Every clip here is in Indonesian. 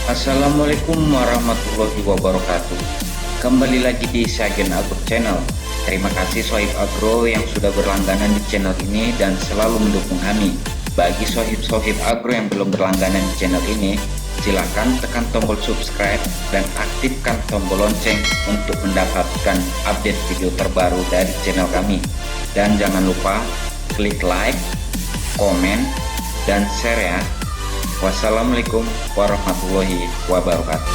Assalamualaikum warahmatullahi wabarakatuh. Kembali lagi di Sagen Agro Channel. Terima kasih Sohib Agro yang sudah berlangganan di channel ini dan selalu mendukung kami. Bagi sohib-sohib agro yang belum berlangganan di channel ini, silakan tekan tombol subscribe dan aktifkan tombol lonceng untuk mendapatkan update video terbaru dari channel kami. Dan jangan lupa klik like, komen, dan share ya. Wassalamualaikum warahmatullahi wabarakatuh.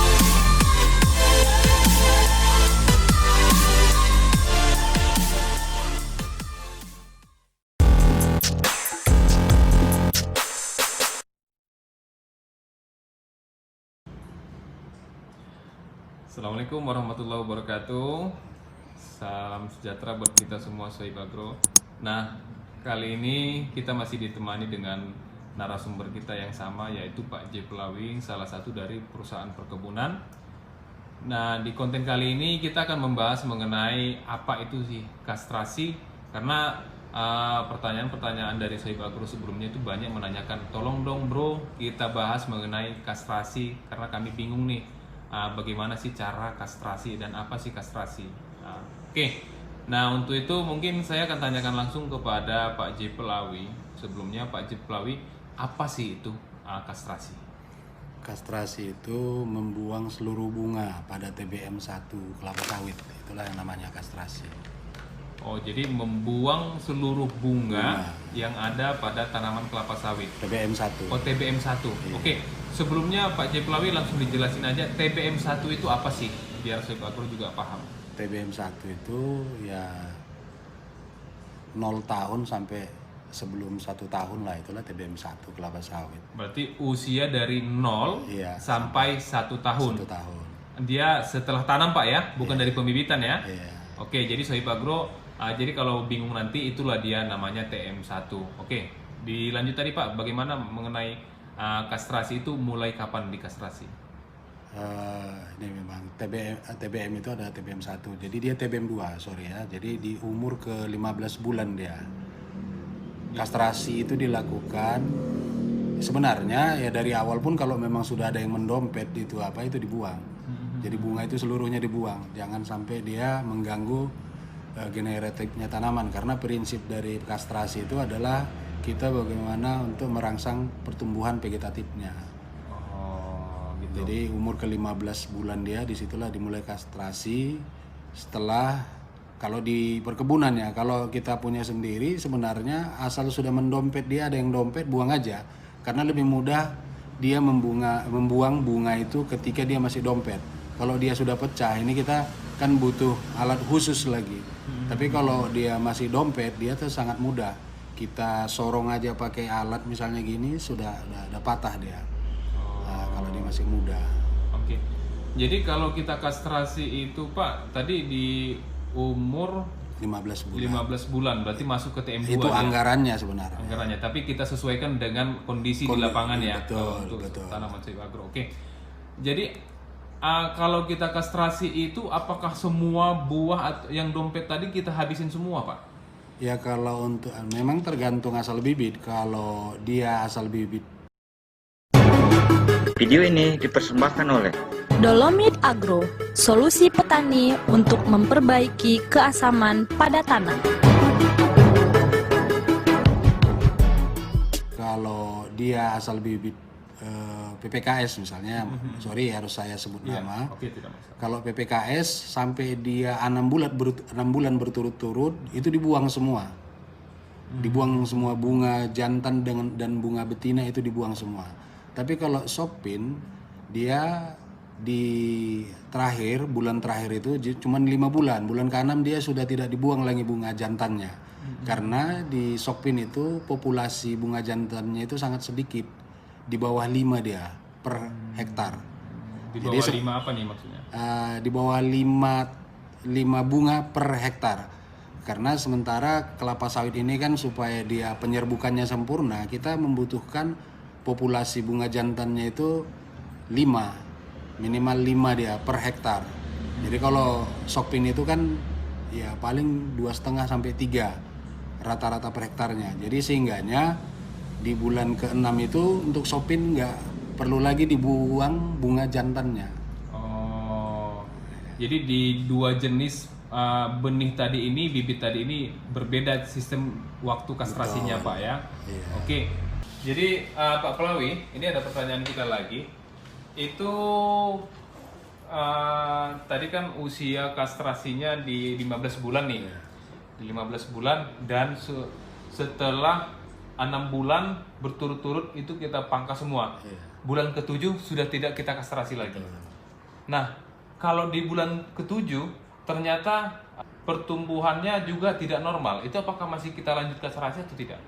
Assalamualaikum warahmatullahi wabarakatuh. Salam sejahtera buat kita semua Sohib Agro. Nah, kali ini kita masih ditemani dengan narasumber kita yang sama, yaitu Pak J. Pelawing, salah satu dari perusahaan perkebunan. Nah, di konten kali ini kita akan membahas mengenai apa itu sih kastrasi, karena pertanyaan-pertanyaan dari Sohib Agro sebelumnya itu banyak menanyakan, tolong dong bro kita bahas mengenai kastrasi, karena kami bingung nih bagaimana sih cara kastrasi dan apa sih kastrasi. Oke. Nah, untuk itu mungkin saya akan tanyakan langsung kepada Pak J. Pelawing. Sebelumnya Pak J. Pelawing, apa sih itu kastrasi? Kastrasi itu membuang seluruh bunga pada TBM1 kelapa sawit. Itulah yang namanya kastrasi. Oh, jadi membuang seluruh bunga yang ada pada tanaman kelapa sawit. TBM1. Oh, TBM1. Iya. Oke. Sebelumnya Pak J. Pelawing langsung dijelasin aja TBM1 itu apa sih? Biar Sohib Agro juga paham. TBM1 itu ya 0 tahun sampai sebelum 1 tahun lah, itulah TBM1 kelapa sawit. Berarti usia dari 0 Iya, sampai 1 tahun. 1 tahun. Dia setelah tanam Pak ya, bukan dari pembibitan ya. Iya. Oke, jadi Sohib Agro, jadi kalau bingung nanti itulah dia namanya TM1. Oke, dilanjut tadi Pak, bagaimana mengenai kastrasi itu, mulai kapan dikastrasi? Ini memang TBM itu ada TBM1. Jadi dia TBM2, sorry ya. Jadi di umur ke 15 bulan dia. Kastrasi itu dilakukan sebenarnya ya dari awal pun, kalau memang sudah ada yang mendompet itu dibuang. Jadi bunga itu seluruhnya dibuang. Jangan sampai dia mengganggu generatifnya tanaman, karena prinsip dari kastrasi itu adalah kita bagaimana untuk merangsang pertumbuhan vegetatifnya. Oh, gitu. Jadi umur ke 15 bulan dia disitulah dimulai kastrasi. Setelah, kalau di perkebunan ya, kalau kita punya sendiri sebenarnya asal sudah mendompet, dia ada yang dompet, buang aja, karena lebih mudah dia membuang bunga itu ketika dia masih dompet. Kalau dia sudah pecah, ini kita kan butuh alat khusus lagi. Tapi kalau dia masih dompet, dia tuh sangat mudah. Kita sorong aja pakai alat misalnya gini, sudah patah dia. Kalau dia masih muda. Oke. Jadi kalau kita kastrasi itu Pak, tadi di umur 15 bulan. 15 bulan, berarti masuk ke TM2 Itu ya? anggarannya sebenarnya. Anggarannya, tapi kita sesuaikan dengan kondisi di lapangan ya. Betul. Untuk tanaman Sohib Agro. Oke. Jadi kalau kita kastrasi itu, apakah semua buah yang dompet tadi kita habisin semua Pak? Ya kalau untuk, memang tergantung asal bibit. Kalau dia asal bibit. Video ini dipersembahkan oleh Dolomit Agro, solusi petani untuk memperbaiki keasaman pada tanah. Kalau dia asal bibit PPKS misalnya, sorry harus saya sebut nama. Oke, tidak masalah. Kalau PPKS sampai dia 6 bulan berturut-turut, itu dibuang semua. Dibuang semua bunga jantan dan bunga betina, itu dibuang semua. Tapi kalau sopin, dia di bulan terakhir itu cuma 5 bulan. Bulan ke-6 dia sudah tidak dibuang lagi bunga jantannya. Karena di sopin itu populasi bunga jantannya itu sangat sedikit. Di bawah 5 dia per hektar. Di bawah 5 apa nih maksudnya? Di bawah 5 bunga per hektar. Karena sementara kelapa sawit ini kan supaya dia penyerbukannya sempurna, kita membutuhkan populasi bunga jantannya itu 5, minimal 5 dia per hektar. Jadi kalau sokpin itu kan ya paling 2,5 sampai 3 rata-rata per hektarnya. Jadi sehingganya di bulan ke-6 itu untuk sopin perlu lagi dibuang bunga jantannya. Oh, jadi di dua jenis benih tadi ini, bibit tadi ini berbeda sistem waktu kastrasinya, Pak ya. Iya. Oke, jadi Pak Pelawi, ini ada pertanyaan kita lagi. Itu tadi kan usia kastrasinya di 15 bulan nih. Di 15 bulan dan setelah 6 bulan berturut-turut itu kita pangkas semua. Bulan ke-7 sudah tidak kita kastrasi lagi. Nah, kalau di bulan ke-7 ternyata pertumbuhannya juga tidak normal. Itu apakah masih kita lanjut kastrasi atau tidak?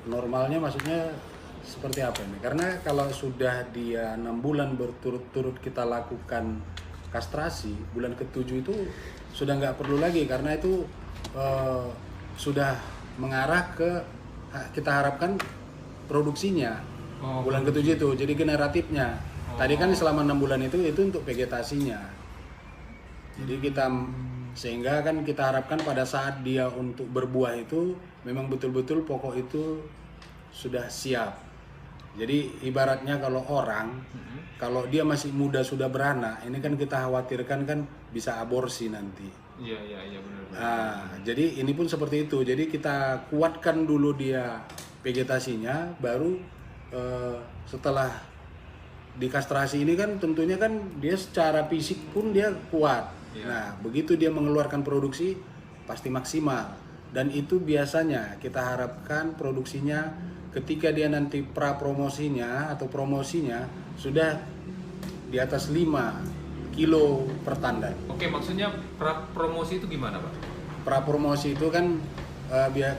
Normalnya maksudnya seperti apa ini? Karena kalau sudah dia 6 bulan berturut-turut kita lakukan kastrasi, bulan ke-7 itu sudah nggak perlu lagi karena itu sudah mengarah ke kita harapkan produksinya. Bulan ke-7 itu jadi generatifnya. Tadi kan selama 6 bulan itu untuk vegetasinya. Jadi kita sehingga kan kita harapkan pada saat dia untuk berbuah itu memang betul-betul pokok itu sudah siap. Jadi ibaratnya kalau orang kalau dia masih muda sudah beranak, ini kan kita khawatirkan kan bisa aborsi nanti. Iya benar. Nah, jadi ini pun seperti itu. Jadi kita kuatkan dulu dia vegetasinya, baru setelah dikastrasi ini kan tentunya kan dia secara fisik pun dia kuat. Nah, begitu dia mengeluarkan produksi pasti maksimal. Dan itu biasanya kita harapkan produksinya ketika dia nanti pra promosinya atau promosinya sudah di atas 5 kilo per tandan. Oke, maksudnya pra promosi itu gimana, Pak? Pra promosi itu kan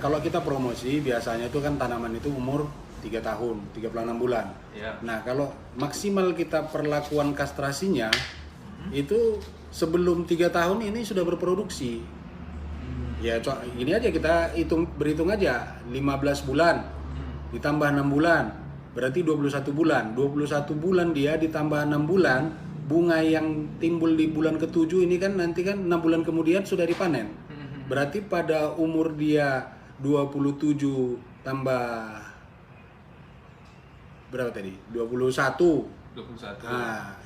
kalau kita promosi biasanya itu kan tanaman itu umur 3 tahun, 36 bulan. Ya. Nah, kalau maksimal kita perlakuan kastrasinya itu sebelum 3 tahun ini sudah berproduksi. Ya, ini aja kita berhitung aja 15 bulan ditambah 6 bulan berarti 21 bulan. 21 bulan dia ditambah 6 bulan, bunga yang timbul di bulan ke-7 ini kan nanti kan 6 bulan kemudian sudah dipanen. Berarti pada umur dia 27 tambah berapa tadi? 21. Nah,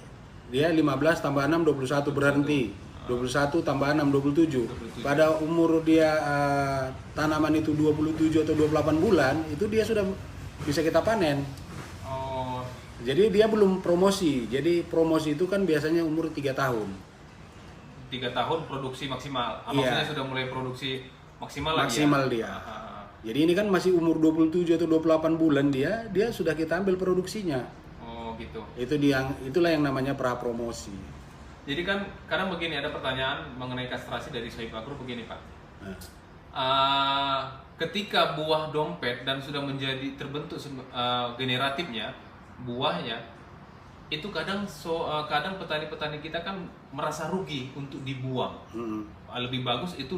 dia 15 tambah 6 21 berhenti. 21 tambah 6 27. Pada umur dia tanaman itu 27 atau 28 bulan, itu dia sudah bisa kita panen. Oh, Jadi dia belum promosi. Jadi promosi itu kan biasanya umur 3 tahun. 3 tahun produksi maksimal. Iya. Maksudnya sudah mulai produksi maksimal lagi. Maksimal dia. Jadi ini kan masih umur 27 atau 28 bulan dia sudah kita ambil produksinya. Oh, gitu. Itulah yang namanya pra promosi. Jadi kan kadang begini, ada pertanyaan mengenai kastrasi dari Sohib Agro begini, Pak. Ketika buah dompet dan sudah menjadi terbentuk generatifnya, buahnya itu kadang petani-petani kita kan merasa rugi untuk dibuang. Lebih bagus itu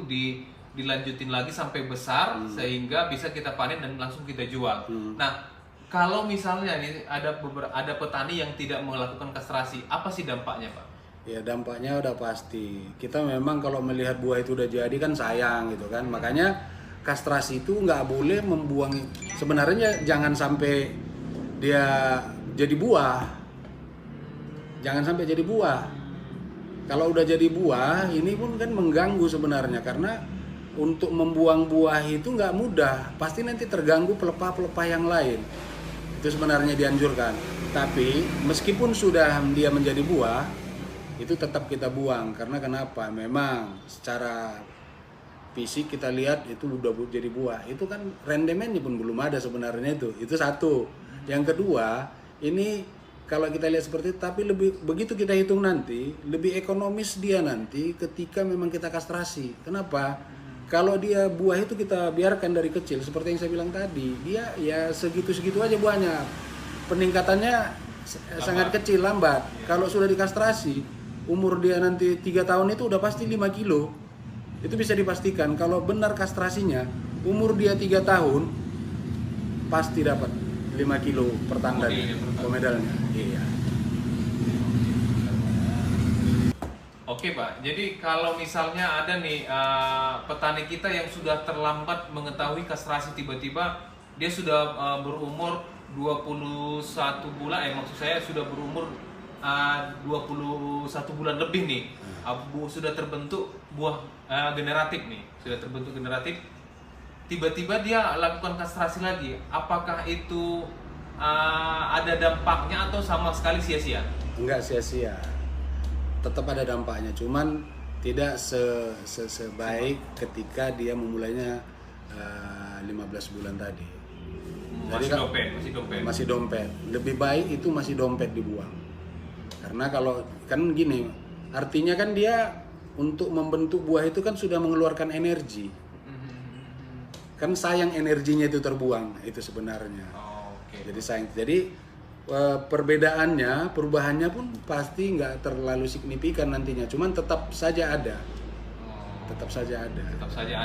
dilanjutin lagi sampai besar sehingga bisa kita panen dan langsung kita jual. Nah, kalau misalnya nih ada petani yang tidak melakukan kastrasi, apa sih dampaknya, Pak? Ya dampaknya udah pasti. Kita memang kalau melihat buah itu udah jadi kan sayang gitu kan. Makanya kastrasi itu nggak boleh membuang. Sebenarnya jangan sampai dia jadi buah. Jangan sampai jadi buah. Kalau udah jadi buah, ini pun kan mengganggu sebenarnya karena untuk membuang buah itu nggak mudah. Pasti nanti terganggu pelepah-pelepah yang lain. Itu sebenarnya dianjurkan. Tapi meskipun sudah dia menjadi buah, itu tetap kita buang. Karena kenapa? Memang secara fisik kita lihat itu udah jadi buah. Itu kan rendemennya pun belum ada sebenarnya itu. Itu satu. Yang kedua, ini kalau kita lihat seperti itu, tapi begitu kita hitung nanti, lebih ekonomis dia nanti ketika memang kita kastrasi. Kenapa? Kalau dia buah itu kita biarkan dari kecil, seperti yang saya bilang tadi, dia ya segitu-segitu aja buahnya. Peningkatannya sangat kecil, lambat. Kalau sudah dikastrasi, umur dia nanti 3 tahun itu udah pasti 5 kilo. Itu bisa dipastikan kalau benar kastrasinya, umur dia 3 tahun pasti dapat 5 kilo per tandan komedalnya. Iya. Oke, Pak. Jadi kalau misalnya ada nih petani kita yang sudah terlambat mengetahui kastrasi, tiba-tiba dia sudah berumur 21 bulan, maksud saya sudah berumur 21 bulan lebih nih, sudah terbentuk buah generatif nih, sudah terbentuk generatif. Tiba-tiba dia lakukan kastrasi lagi. Apakah itu ada dampaknya atau sama sekali sia-sia? Enggak sia-sia, tetap ada dampaknya, cuman tidak sebaik ketika dia memulainya 15 bulan tadi. Jadi masih dompet. Lebih baik itu masih dompet dibuang. Karena kalau kan gini, artinya kan dia untuk membentuk buah itu kan sudah mengeluarkan energi. Kan sayang energinya itu terbuang itu sebenarnya. Jadi sayang. Jadi perubahannya pun pasti nggak terlalu signifikan nantinya. Cuman tetap saja ada. Tetap saja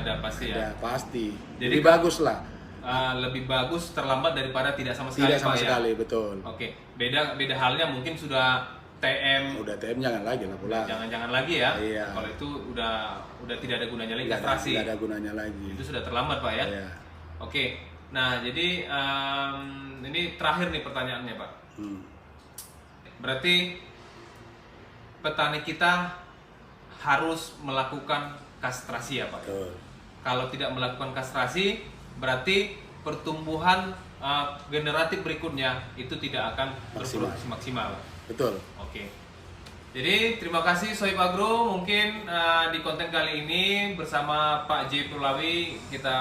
ada pasti ya. Pasti. Jadi bagus lah. Lebih bagus terlambat daripada tidak sama sekali. Tidak sama sekali, betul. Oke, beda halnya mungkin sudah TM. Udah TM jangan lagi lah pula. Jangan lagi ya. Iya. Kalau itu udah tidak ada gunanya lagi kastrasi. Tidak ada gunanya lagi. Itu sudah terlambat Pak ya. Iya. Oke. Nah jadi ini terakhir nih pertanyaannya Pak. Berarti petani kita harus melakukan kastrasi ya Pak. Betul. Kalau tidak melakukan kastrasi, berarti pertumbuhan generatif berikutnya itu tidak akan berproduksi maksimal. Betul. Oke. Jadi terima kasih Sohib Agro. Mungkin di konten kali ini bersama Pak J. Purlawi kita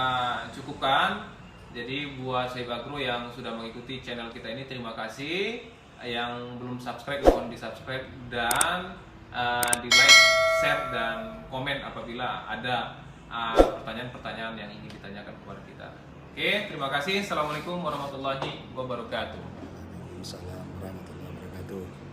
cukupkan. Jadi buat Sohib Agro yang sudah mengikuti channel kita ini, terima kasih. Yang belum subscribe, mohon di subscribe dan di like, share dan komen apabila ada pertanyaan-pertanyaan yang ingin ditanyakan kepada kita. Oke, terima kasih. Assalamualaikum warahmatullahi wabarakatuh. Waalaikumsalam warahmatullahi wabarakatuh.